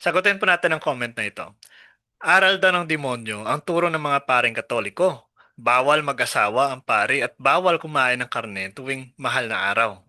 Sagutin po natin ang comment na ito. Aral daw ng demonyo ang turo ng mga paring Katoliko. Bawal mag-asawa ang pari at bawal kumain ng karne tuwing mahal na araw.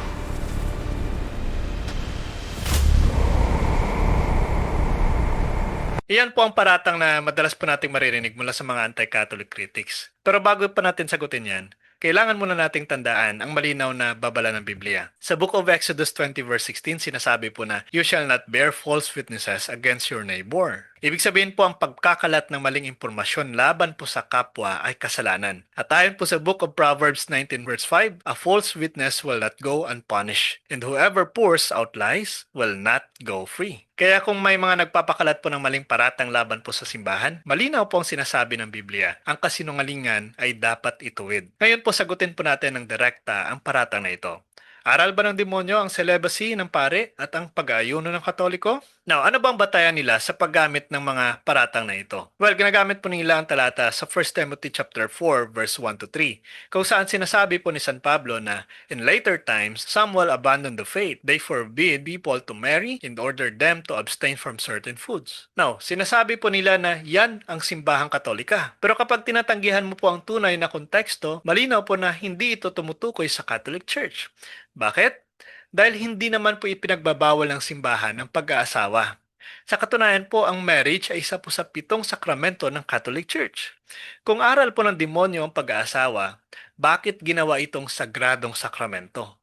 Iyan po ang paratang na madalas po nating maririnig mula sa mga anti-Catholic critics. Pero bago pa natin sagutin yan, kailangan muna nating tandaan ang malinaw na babala ng Biblia. Sa Book of Exodus 20 verse 16, sinasabi po na, "You shall not bear false witnesses against your neighbor." Ibig sabihin po ang pagkakalat ng maling impormasyon laban po sa kapwa ay kasalanan. At ayon po sa Book of Proverbs 19 verse 5, "A false witness will not go unpunished, and whoever pours out lies will not go free." Kaya kung may mga nagpapakalat po ng maling paratang laban po sa simbahan, malinaw po ang sinasabi ng Biblia. Ang kasinungalingan ay dapat ituwid. Ngayon po sagutin po natin ng direkta ang paratang na ito. Aral ba ng demonyo ang celibacy ng pare at ang pag-aayuno ng Katoliko? Now, ano bang batayan nila sa paggamit ng mga paratang na ito? Well, ginagamit po nila ang talata sa 1 Timothy chapter 4 verse 1 to 3, kung saan sinasabi po ni San Pablo na in later times, some will abandon the faith. They forbid people to marry and order them to abstain from certain foods. Now, sinasabi po nila na yan ang simbahang Katolika. Pero kapag tinatanggihan mo po ang tunay na konteksto, malinaw po na hindi ito tumutukoy sa Catholic Church. Bakit? Dahil hindi naman po ipinagbabawal ng simbahan ang pag-aasawa. Sa katunayan po, ang marriage ay isa po sa 7 sakramento ng Catholic Church. Kung aral po ng demonyo ang pag-aasawa, bakit ginawa itong sagradong sakramento?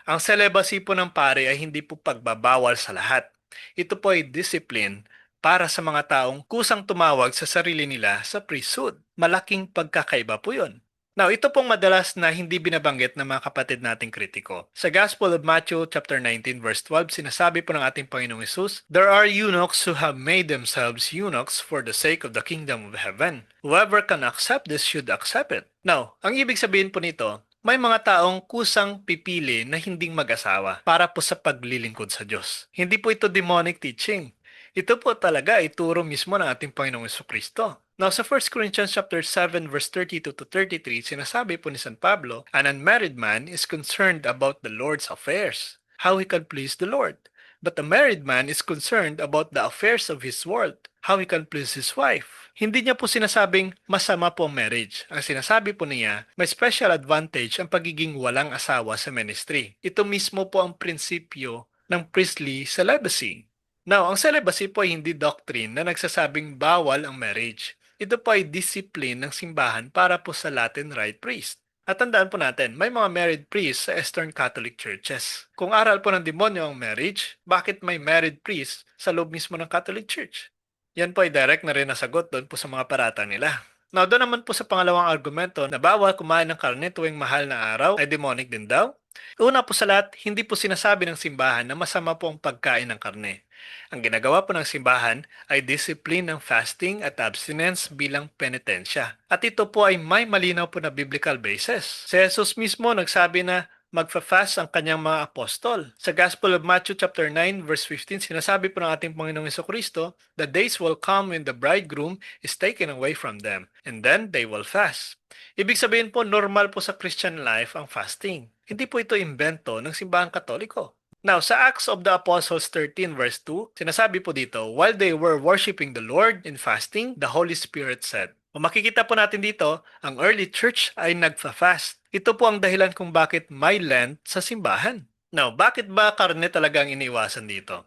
Ang celibacy po ng pare ay hindi po pagbabawal sa lahat. Ito po ay discipline para sa mga taong kusang tumawag sa sarili nila sa priesthood. Malaking pagkakaiba po yun. Now, ito pong madalas na hindi binabanggit ng mga kapatid nating kritiko. Sa Gospel of Matthew chapter 19 verse 12, sinasabi po ng ating Panginoong Hesus, "There are eunuchs who have made themselves eunuchs for the sake of the kingdom of heaven. Whoever can accept this should accept it." Now, ang ibig sabihin po nito, may mga taong kusang pipili na hinding mag-asawa para po sa paglilingkod sa Diyos. Hindi po ito demonic teaching. Ito po talaga ay turo mismo ng ating Panginoong Jesucristo. Now sa 1 Corinthians chapter 7 verse 32 to 33, sinasabi po ni San Pablo, "An unmarried man is concerned about the Lord's affairs, how he can please the Lord. But a married man is concerned about the affairs of his world, how he can please his wife." Hindi niya po sinasabing masama po ang marriage. Ang sinasabi po niya, may special advantage ang pagiging walang asawa sa ministry. Ito mismo po ang prinsipyo ng priestly celibacy. Now, ang celibacy po ay hindi doctrine na nagsasabing bawal ang marriage. Ito po ay discipline ng simbahan para po sa Latin Rite priest. At tandaan po natin, may mga married priests sa Eastern Catholic churches. Kung aral po ng demonyo ang marriage, bakit may married priest sa loob mismo ng Catholic Church? Yan po ay direct na rin nasagot doon po sa mga paratang nila. Now, doon naman po sa pangalawang argumento na bawal kumain ng karne tuwing mahal na araw ay demonic din daw. Una po sa lahat, hindi po sinasabi ng simbahan na masama po ang pagkain ng karne. Ang ginagawa po ng simbahan ay discipline ng fasting at abstinence bilang penitensya. At ito po ay may malinaw po na biblical basis. Si Jesus mismo nagsabi na magfa-fast ang kanyang mga apostol. Sa Gospel of Matthew chapter 9 verse 15, sinasabi po ng ating Panginoong Jesucristo, "The days will come when the bridegroom is taken away from them, and then they will fast." Ibig sabihin po, normal po sa Christian life ang fasting. Hindi po ito imbento ng simbahang Katoliko. Now, sa Acts of the Apostles 13 verse 2, sinasabi po dito, "While they were worshiping the Lord in fasting, the Holy Spirit said." Kung makikita po natin dito, ang early church ay nagfa-fast. Ito po ang dahilan kung bakit may Lent sa simbahan. Now, bakit ba karne talaga ang iniwasan dito?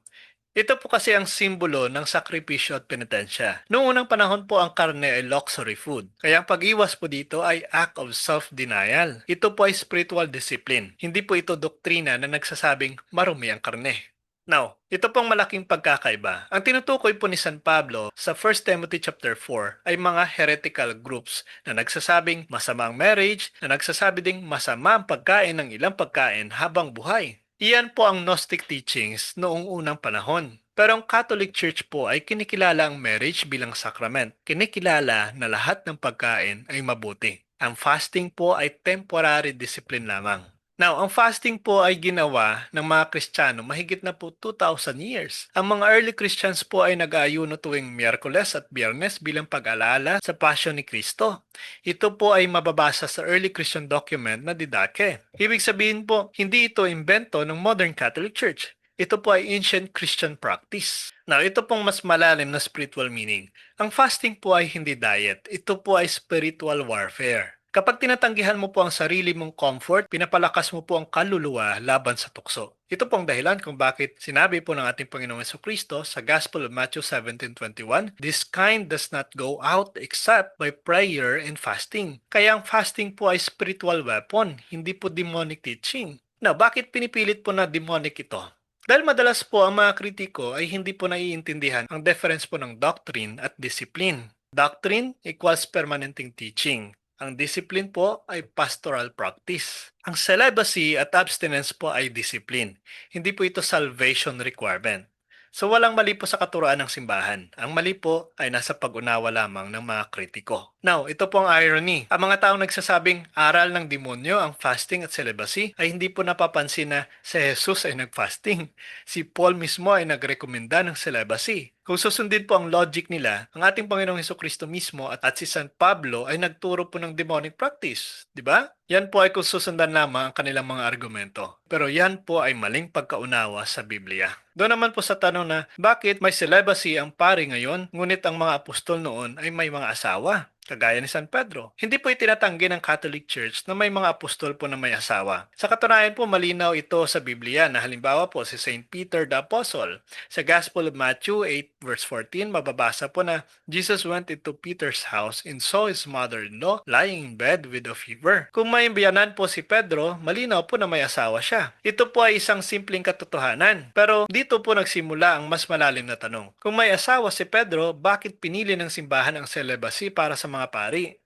Ito po kasi ang simbolo ng sakripisyo at penitensya. Noong unang panahon po ang karne ay luxury food. Kaya ang pag-iwas po dito ay act of self-denial. Ito po ay spiritual discipline. Hindi po ito doktrina na nagsasabing marumi ang karne. Now, ito pong malaking pagkakaiba. Ang tinutukoy po ni San Pablo sa 1 Timothy chapter 4 ay mga heretical groups na nagsasabing masama ang marriage, na nagsasabi ding masama ang pagkain ng ilang pagkain habang buhay. Iyan po ang Gnostic teachings noong unang panahon. Pero ang Catholic Church po ay kinikilala ang marriage bilang sacrament. Kinikilala na lahat ng pagkain ay mabuti. Ang fasting po ay temporary discipline lamang. Now, ang fasting po ay ginawa ng mga Kristiyano mahigit na po 2,000 years. Ang mga early Christians po ay nag-aayuno tuwing Miyerkules at Biyernes bilang pag-alala sa Passion ni Kristo. Ito po ay mababasa sa early Christian document na Didache. Ibig sabihin po, hindi ito imbento ng modern Catholic Church. Ito po ay ancient Christian practice. Now, ito pong mas malalim na spiritual meaning. Ang fasting po ay hindi diet. Ito po ay spiritual warfare. Kapag tinatanggihan mo po ang sarili mong comfort, pinapalakas mo po ang kaluluwa laban sa tukso. Ito pong dahilan kung bakit sinabi po ng ating Panginoong Jesucristo sa Gospel of Matthew 17:21, "This kind does not go out except by prayer and fasting." Kaya ang fasting po ay spiritual weapon, hindi po demonic teaching. Now, bakit pinipilit po na demonic ito? Dahil madalas po ang mga kritiko ay hindi po naiintindihan ang difference po ng doctrine at discipline. Doctrine equals permanenting teaching. Ang discipline po ay pastoral practice. Ang celibacy at abstinence po ay discipline. Hindi po ito salvation requirement. So walang mali po sa katuroan ng simbahan. Ang mali po ay nasa pag-unawa lamang ng mga kritiko. Now, ito po ang irony. Ang mga taong nagsasabing aral ng demonyo ang fasting at celibacy ay hindi po napapansin na si Jesus ay nag-fasting. Si Paul mismo ay nagrekomenda ng celibacy. Kung susundin po ang logic nila, ang ating Panginoong Hesukristo mismo at si San Pablo ay nagturo po ng demonic practice. Di ba? Yan po ay kung susundan lamang ang kanilang mga argumento. Pero yan po ay maling pagkaunawa sa Biblia. Doon naman po sa tanong na bakit may celibacy ang pari ngayon, ngunit ang mga apostol noon ay may mga asawa? Kagaya ni San Pedro. Hindi po itinatanggi ng Catholic Church na may mga apostol po na may asawa. Sa katunayan po, malinaw ito sa Biblia na halimbawa po si Saint Peter the Apostle. Sa Gospel of Matthew 8 verse 14, mababasa po na Jesus went into Peter's house and saw his mother-in-law lying in bed with a fever. Kung may biyanan po si Pedro, malinaw po na may asawa siya. Ito po ay isang simpleng katotohanan. Pero dito po nagsimula ang mas malalim na tanong. Kung may asawa si Pedro, bakit pinili ng simbahan ang celibacy para sa mga pari?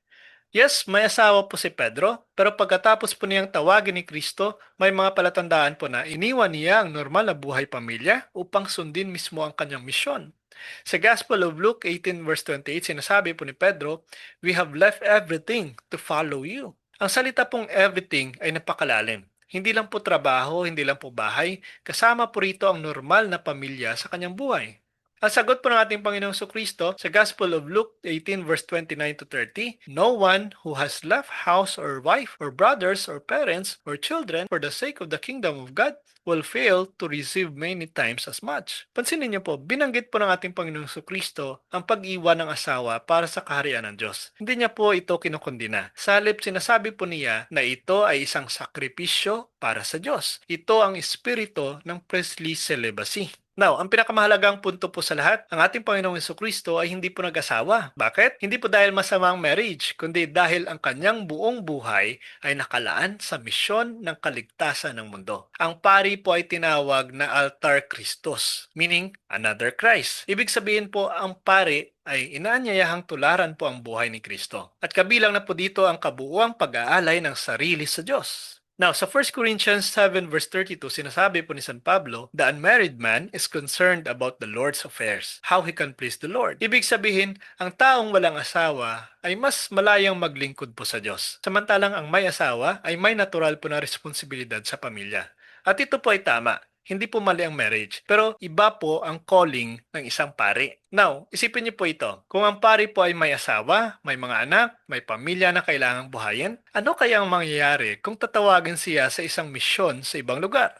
Yes, may asawa po si Pedro, pero pagkatapos po niyang tawagin ni Kristo, may mga palatandaan po na iniwan niya ang normal na buhay pamilya upang sundin mismo ang kanyang misyon. Sa Gospel of Luke 18 verse 28, sinasabi po ni Pedro, "We have left everything to follow you." Ang salita pong everything ay napakalalim. Hindi lang po trabaho, hindi lang po bahay, kasama po rito ang normal na pamilya sa kanyang buhay. Ang sagot po ng ating Panginoong Kristo sa Gospel of Luke 18 verse 29 to 30, "No one who has left house or wife or brothers or parents or children for the sake of the kingdom of God will fail to receive many times as much." Pansinin niyo po, binanggit po ng ating Panginoong Kristo ang pag-iwan ng asawa para sa kaharian ng Diyos. Hindi niya po ito kinukundina. Sa halip, sinasabi po niya na ito ay isang sakripisyo para sa Diyos. Ito ang espiritu ng priestly celibacy. Now, ang pinakamahalagang punto po sa lahat, ang ating Panginoong Jesucristo ay hindi po nag-asawa. Bakit? Hindi po dahil masama ang marriage, kundi dahil ang kanyang buong buhay ay nakalaan sa misyon ng kaligtasan ng mundo. Ang pari po ay tinawag na altar Christos, meaning another Christ. Ibig sabihin po, ang pari ay inaanyayahang tularan po ang buhay ni Kristo. At kabilang na po dito ang kabuuang pag-aalay ng sarili sa Diyos. Now, sa 1 Corinthians 7 verse 32, sinasabi po ni San Pablo, "The unmarried man is concerned about the Lord's affairs, how he can please the Lord." Ibig sabihin, ang taong walang asawa ay mas malayang maglingkod po sa Diyos. Samantalang ang may asawa ay may natural po na responsibilidad sa pamilya. At ito po ay tama. Hindi po mali ang marriage, pero iba po ang calling ng isang pari. Now, isipin niyo po ito. Kung ang pari po ay may asawa, may mga anak, may pamilya na kailangang buhayin, ano kaya ang mangyayari kung tatawagin siya sa isang misyon sa ibang lugar?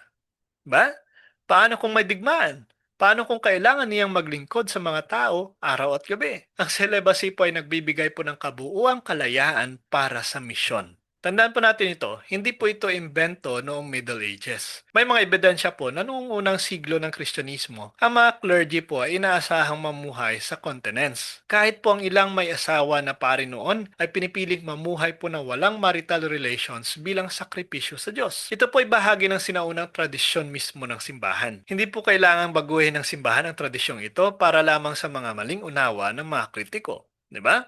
Ba? Paano kung may digmaan? Paano kung kailangan niyang maglingkod sa mga tao araw at gabi? Ang celibacy po ay nagbibigay po ng kabuuang kalayaan para sa misyon. Tandaan po natin ito, hindi po ito imbento noong Middle Ages. May mga ebidensya po na noong unang siglo ng Kristyanismo, ang mga clergy po ay inaasahang mamuhay sa continents. Kahit po ang ilang may asawa na pari noon ay pinipiling mamuhay po na walang marital relations bilang sakripisyo sa Diyos. Ito po ay bahagi ng sinaunang tradisyon mismo ng simbahan. Hindi po kailangang baguhin ng simbahan ang tradisyong ito para lamang sa mga maling unawa ng mga kritiko. Diba?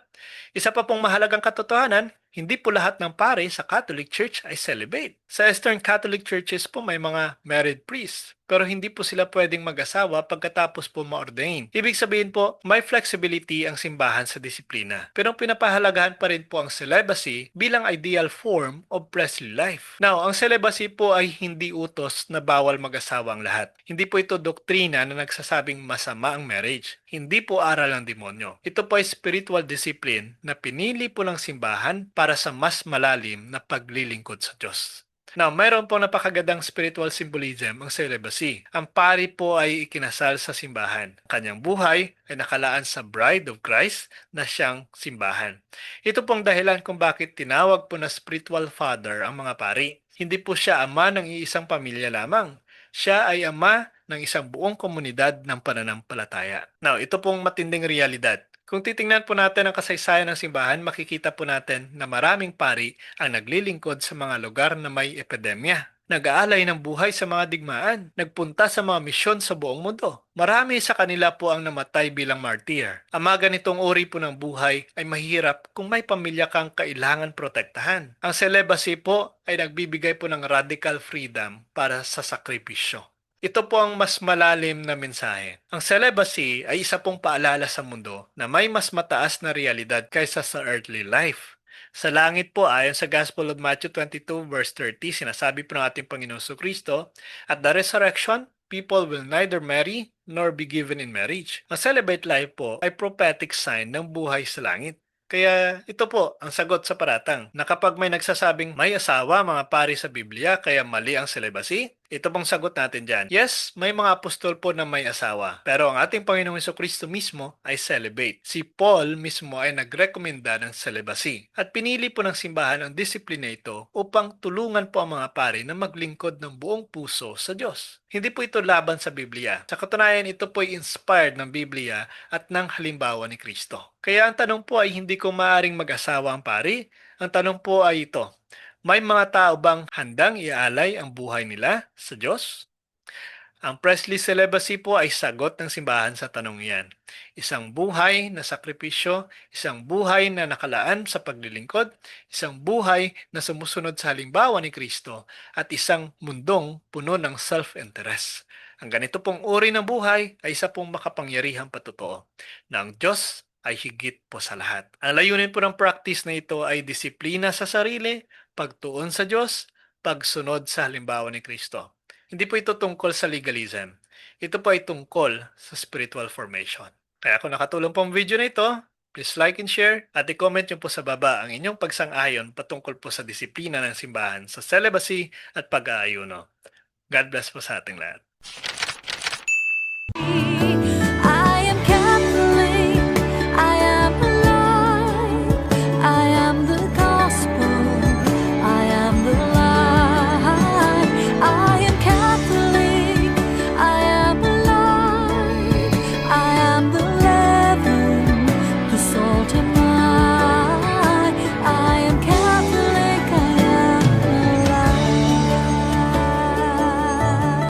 Isa pa pong mahalagang katotohanan, hindi po lahat ng pare sa Catholic Church ay celibate. Sa Eastern Catholic Churches po may mga married priests, pero hindi po sila pwedeng mag-asawa pagkatapos po ma-ordain. Ibig sabihin po, may flexibility ang simbahan sa disiplina. Pero pinapahalagahan pa rin po ang celibacy bilang ideal form of priestly life. Now, ang celibacy po ay hindi utos na bawal mag-asawa ang lahat. Hindi po ito doktrina na nagsasabing masama ang marriage. Hindi po aral ng demonyo. Ito po ay spiritual discipline na pinili po ng simbahan para sa mas malalim na paglilingkod sa Diyos. Now, mayroon po napakagandang spiritual symbolism ang celibacy. Ang pari po ay ikinasal sa simbahan. Kanyang buhay ay nakalaan sa bride of Christ na siyang simbahan. Ito pong dahilan kung bakit tinawag po na spiritual father ang mga pari. Hindi po siya ama ng iisang pamilya lamang. Siya ay ama ng isang buong komunidad ng pananampalataya. Now, ito pong matinding realidad. Kung titingnan po natin ang kasaysayan ng simbahan, makikita po natin na maraming pari ang naglilingkod sa mga lugar na may epidemya. Nag-aalay ng buhay sa mga digmaan, nagpunta sa mga misyon sa buong mundo. Marami sa kanila po ang namatay bilang martyr. Ang mga ganitong uri po ng buhay ay mahirap kung may pamilya kang kailangan protektahan. Ang celibacy po ay nagbibigay po ng radical freedom para sa sakripisyo. Ito po ang mas malalim na mensahe. Ang celibacy ay isa pong paalala sa mundo na may mas mataas na realidad kaysa sa earthly life. Sa langit po, ayon sa Gospel of Matthew 22 verse 30, sinasabi po ng ating Panginoon Kristo, at the resurrection, people will neither marry nor be given in marriage. Ang celibate life po ay prophetic sign ng buhay sa langit. Kaya ito po ang sagot sa paratang na kapag may nagsasabing may asawa mga pari sa Biblia kaya mali ang celibacy, ito pong sagot natin dyan. Yes, may mga apostol po na may asawa. Pero ang ating Panginoong Kristo mismo ay celibate. Si Paul mismo ay nagrekomenda ng celibacy. At pinili po ng simbahan ang disiplina ito upang tulungan po ang mga pari na maglingkod ng buong puso sa Diyos. Hindi po ito laban sa Biblia. Sa katunayan, ito po ay inspired ng Biblia at ng halimbawa ni Kristo. Kaya ang tanong po ay hindi kung maaring mag-asawa ang pari. Ang tanong po ay ito, may mga tao bang handang ialay ang buhay nila sa Diyos? Ang Presley celibacy po ay sagot ng simbahan sa tanong iyan. Isang buhay na sakripisyo, isang buhay na nakalaan sa paglilingkod, isang buhay na sumusunod sa halimbawa ni Kristo, at isang mundong puno ng self-interest. Ang ganito pong uri ng buhay ay isa pong makapangyarihang patotoo na ang Diyos ay higit po sa lahat. Ang layunin po ng practice na ito ay disiplina sa sarili, pagtuon sa Diyos, pagsunod sa halimbawa ni Kristo. Hindi po ito tungkol sa legalism. Ito po ay tungkol sa spiritual formation. Kaya kung nakatulong po ang video na ito, please like and share at i-comment nyo po sa baba ang inyong pagsang-ayon patungkol po sa disiplina ng simbahan sa celibacy at pag-aayuno. God bless po sa ating lahat.